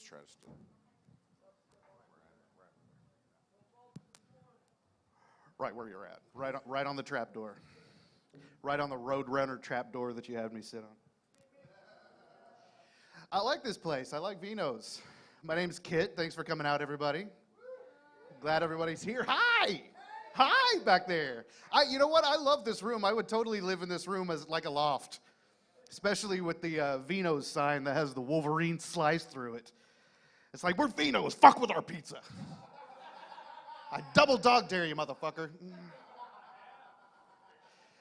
try to still. Right where you're at. Right on the trap door. Right on the Roadrunner trap door that you had me sit on. I like this place. I like Vino's. My name's Kit. Thanks for coming out, everybody. Glad everybody's here. Hi! Hi back there. You know what? I love this room. I would totally live in this room as like a loft. Especially with the Vino's sign that has the Wolverine slice through it. It's like, we're Vino's. Fuck with our pizza. I double dog dare you, motherfucker.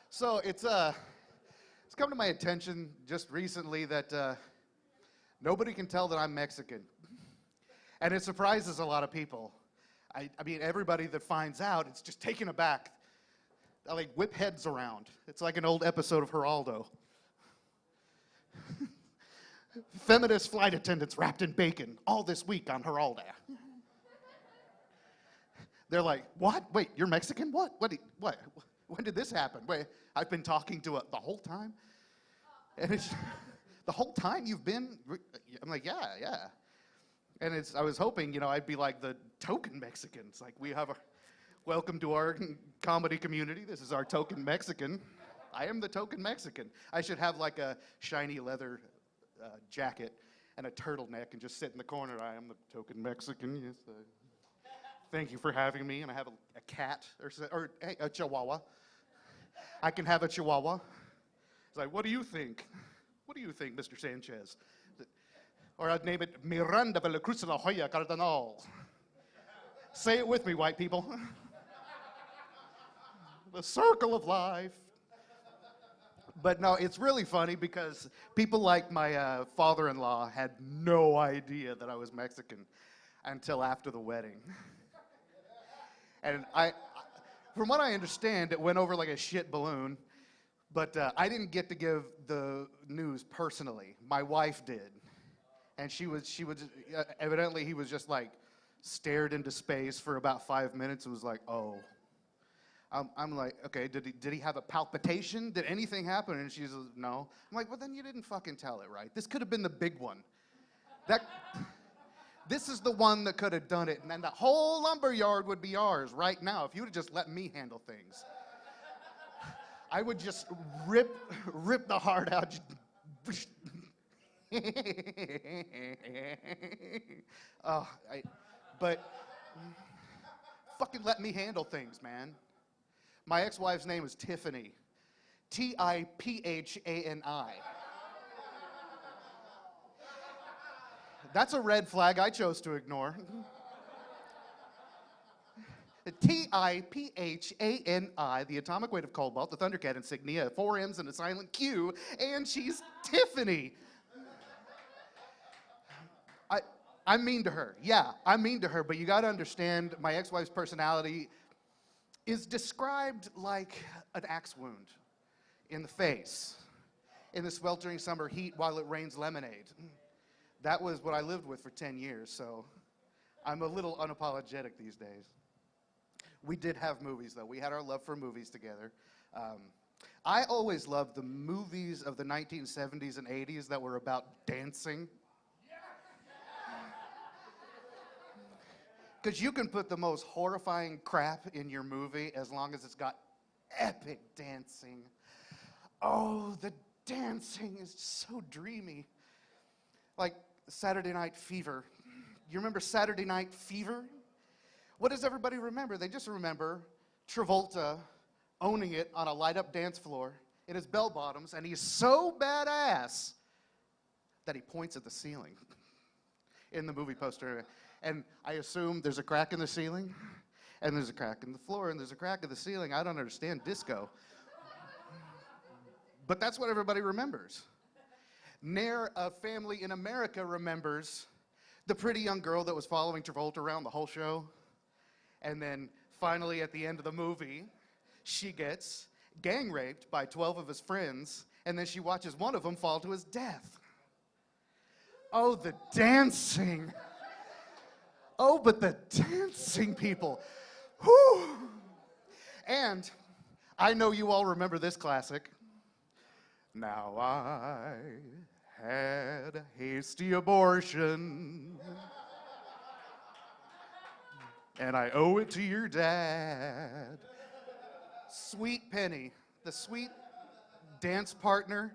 So it's come to my attention just recently that nobody can tell that I'm Mexican. And it surprises a lot of people. I mean, everybody that finds out, it's just taken aback. I like whip heads around. It's like an old episode of Haraughty. Feminist flight attendants wrapped in bacon all this week on Haraughty. They're like, what? Wait, you're Mexican? What? What? When did this happen? Wait, I've been talking to the whole time? And it's, the whole time you've been? I'm like, yeah. And I was hoping, I'd be like the token Mexican. It's like, welcome to our comedy community. This is our token Mexican. I am the token Mexican. I should have like a shiny leather jacket and a turtleneck and just sit in the corner. I am the token Mexican, yes. Thank you for having me. And I have a cat, or hey, a chihuahua. I can have a chihuahua. It's like, what do you think? What do you think, Mr. Sanchez? Or I'd name it Miranda de la Cruz de la Hoya Cardinal. Say it with me, white people. The circle of life. But no, it's really funny because people like my father-in-law had no idea that I was Mexican until after the wedding. And from what I understand, it went over like a shit balloon, but I didn't get to give the news personally. My wife did. And she was evidently he was just like stared into space for about 5 minutes and was like, oh. I'm like, okay, did he have a palpitation? Did anything happen? And she's like, no. I'm like, well, then you didn't fucking tell it, right? This could have been the big one. This is the one that could have done it, and then the whole lumberyard would be ours right now if you would have just let me handle things. I would just rip the heart out. But fucking let me handle things, man. My ex-wife's name is Tiffany. Tiphani. That's a red flag I chose to ignore. Tiphani, the atomic weight of cobalt, the Thundercat insignia, 4 M's and a silent Q, and she's Tiffany. I'm mean to her. Yeah, I'm mean to her, but you gotta understand my ex-wife's personality is described like an axe wound in the face in the sweltering summer heat while it rains lemonade. That was what I lived with for 10 years, so I'm a little unapologetic these days. We did have movies, though. We had our love for movies together. I always loved the movies of the 1970s and 80s that were about dancing. Because you can put the most horrifying crap in your movie as long as it's got epic dancing. Oh, the dancing is so dreamy. Like Saturday Night Fever. You remember Saturday Night Fever? What does everybody remember? They just remember Travolta owning it on a light-up dance floor in his bell-bottoms, and he's so badass that he points at the ceiling in the movie poster. And I assume there's a crack in the ceiling, and there's a crack in the floor, and there's a crack in the ceiling. I don't understand disco. But that's what everybody remembers. Ne'er a family in America remembers the pretty young girl that was following Travolta around the whole show. And then finally at the end of the movie, she gets gang raped by 12 of his friends, and then she watches one of them fall to his death. Oh, the dancing. Oh, but the dancing people. Whew. And I know you all remember this classic. Now I had a hasty abortion. and I owe it to your dad. Sweet Penny, the sweet dance partner,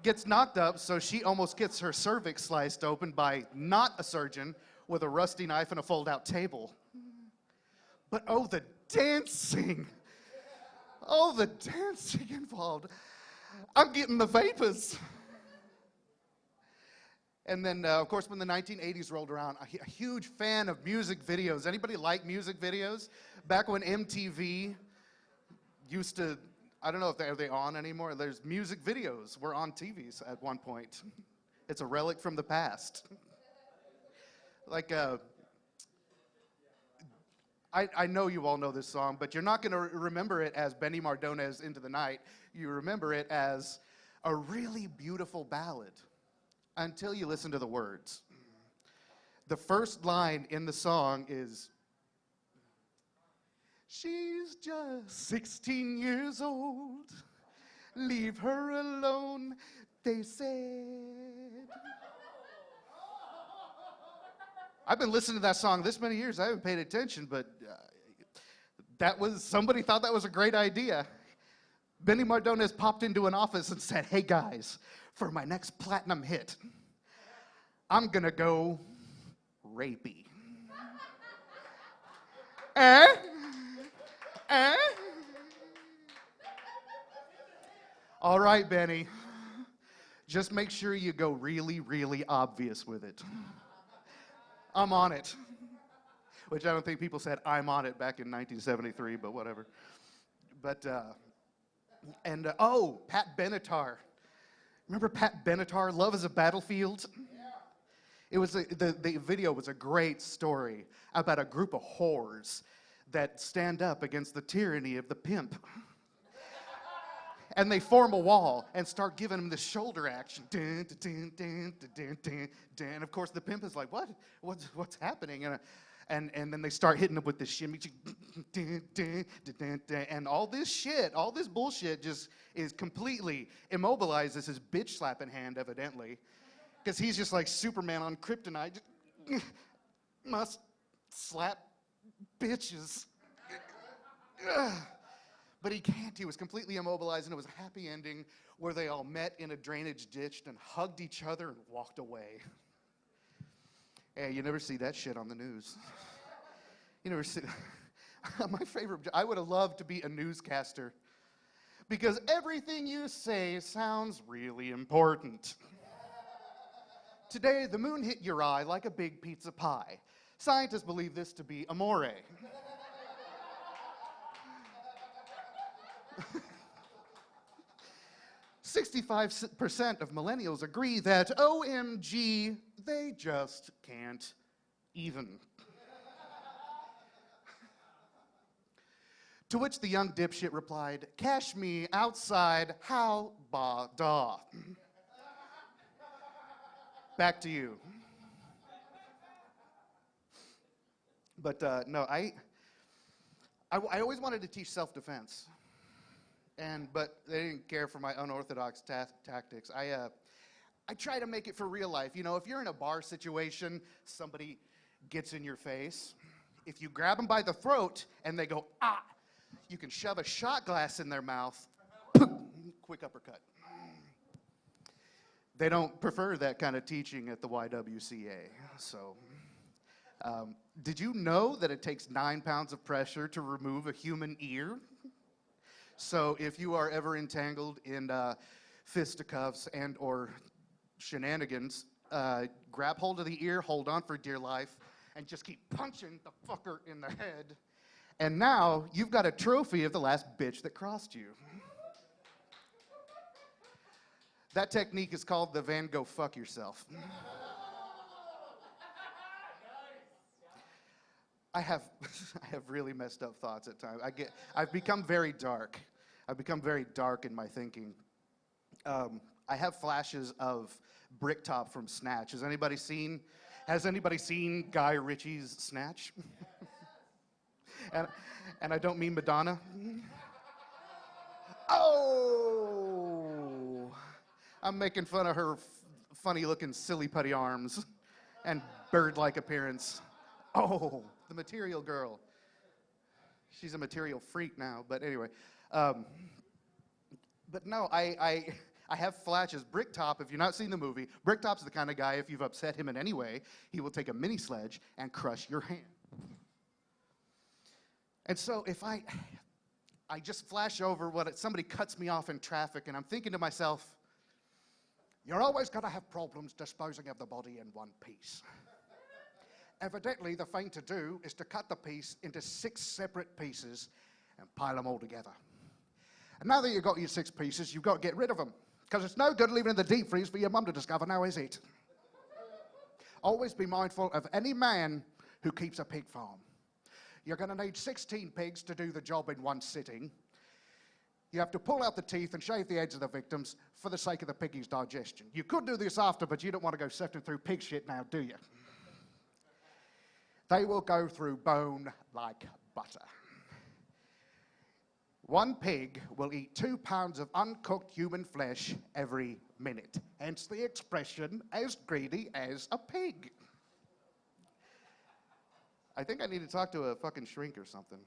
gets knocked up, so she almost gets her cervix sliced open by not a surgeon with a rusty knife and a fold-out table. But oh, the dancing. Oh, the dancing involved. I'm getting the vapors. And then, of course, when the 1980s rolled around, a huge fan of music videos. Anybody like music videos? Back when MTV used to, I don't know if are they on anymore. There's music videos were on TVs at one point. It's a relic from the past. Like, I know you all know this song, but you're not going to remember it as Benny Mardones' Into the Night. You remember it as a really beautiful ballad until you listen to the words. The first line in the song is, "She's just 16 years old. Leave her alone, they said." I've been listening to that song this many years. I haven't paid attention, but somebody thought that was a great idea. Benny Mardones popped into an office and said, "Hey guys, for my next platinum hit, I'm gonna go rapey." All right, Benny. Just make sure you go really, really obvious with it. I'm on it. Which I don't think people said "I'm on it" back in 1973, but whatever. But, Pat Benatar. Remember Pat Benatar, Love is a Battlefield? Yeah. It was the video was a great story about a group of whores that stand up against the tyranny of the pimp. And they form a wall and start giving him the shoulder action. Dun, dun, dun, dun, dun, dun, dun. And of course the pimp is like, what's happening? And then they start hitting him with the shimmy. Dun, dun, dun, dun, dun. And all this bullshit just is completely immobilized. This is bitch slapping hand, evidently. Because he's just like Superman on kryptonite. Must slap bitches. But he can't. He was completely immobilized, and it was a happy ending where they all met in a drainage ditch and hugged each other and walked away. Hey, you never see that shit on the news. You never see. My favorite, I would have loved to be a newscaster because everything you say sounds really important. Today, the moon hit your eye like a big pizza pie. Scientists believe this to be amore. 65% of millennials agree that OMG, they just can't even. To which the young dipshit replied, "Cash me outside, how ba da." Back to you. But no, I always wanted to teach self-defense. But they didn't care for my unorthodox tactics. I try to make it for real life. You know, if you're in a bar situation, somebody gets in your face. If you grab them by the throat and they go, "Ah," you can shove a shot glass in their mouth. Quick uppercut. They don't prefer that kind of teaching at the YWCA. So, did you know that it takes 9 pounds of pressure to remove a human ear? So if you are ever entangled in fisticuffs and or shenanigans, grab hold of the ear, hold on for dear life, and just keep punching the fucker in the head. And now you've got a trophy of the last bitch that crossed you. That technique is called the Van Gogh fuck yourself. I have really messed up thoughts at times. I've become very dark. I've become very dark in my thinking. I have flashes of Bricktop from Snatch. Has anybody seen Guy Ritchie's Snatch? and I don't mean Madonna. Oh, I'm making fun of her funny-looking silly putty arms and bird-like appearance. Oh, the material girl. She's a material freak now, but anyway. But no, I have flashes. Bricktop, if you've not seen the movie, Bricktop's the kind of guy, if you've upset him in any way, he will take a mini sledge and crush your hand. And so if I just flash over somebody cuts me off in traffic, and I'm thinking to myself, you're always going to have problems disposing of the body in one piece. Evidently, the thing to do is to cut the piece into 6 separate pieces and pile them all together. And now that you've got your 6 pieces, you've got to get rid of them. Because it's no good leaving in the deep freeze for your mum to discover, now is it? Always be mindful of any man who keeps a pig farm. You're going to need 16 pigs to do the job in one sitting. You have to pull out the teeth and shave the heads of the victims for the sake of the piggy's digestion. You could do this after, but you don't want to go sifting through pig shit now, do you? They will go through bone like butter. 1 pig will eat 2 pounds of uncooked human flesh every minute. Hence the expression, as greedy as a pig. I think I need to talk to a fucking shrink or something.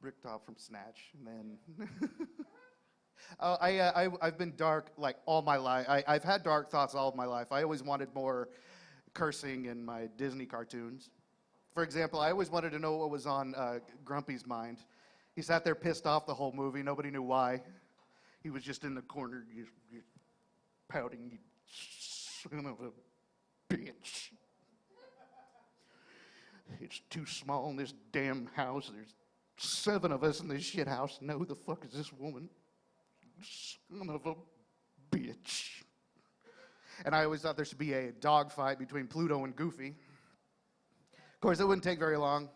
Bricktop from Snatch, and then... I've been dark like all my life. I've had dark thoughts all of my life. I always wanted more cursing in my Disney cartoons. For example, I always wanted to know what was on Grumpy's mind. He sat there pissed off the whole movie. Nobody knew why. He was just in the corner, just pouting, you son of a bitch. It's too small in this damn house. There's 7 of us in this shit house. No, who the fuck is this woman? Son of a bitch. And I always thought there should be a dogfight between Pluto and Goofy. Of course, it wouldn't take very long,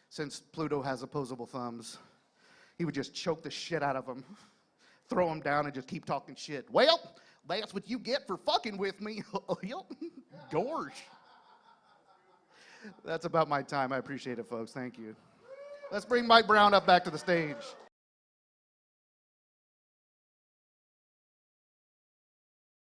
since Pluto has opposable thumbs. He would just choke the shit out of him, throw him down, and just keep talking shit. Well, that's what you get for fucking with me. Gorge. That's about my time. I appreciate it, folks. Thank you. Let's bring Mike Brown up back to the stage.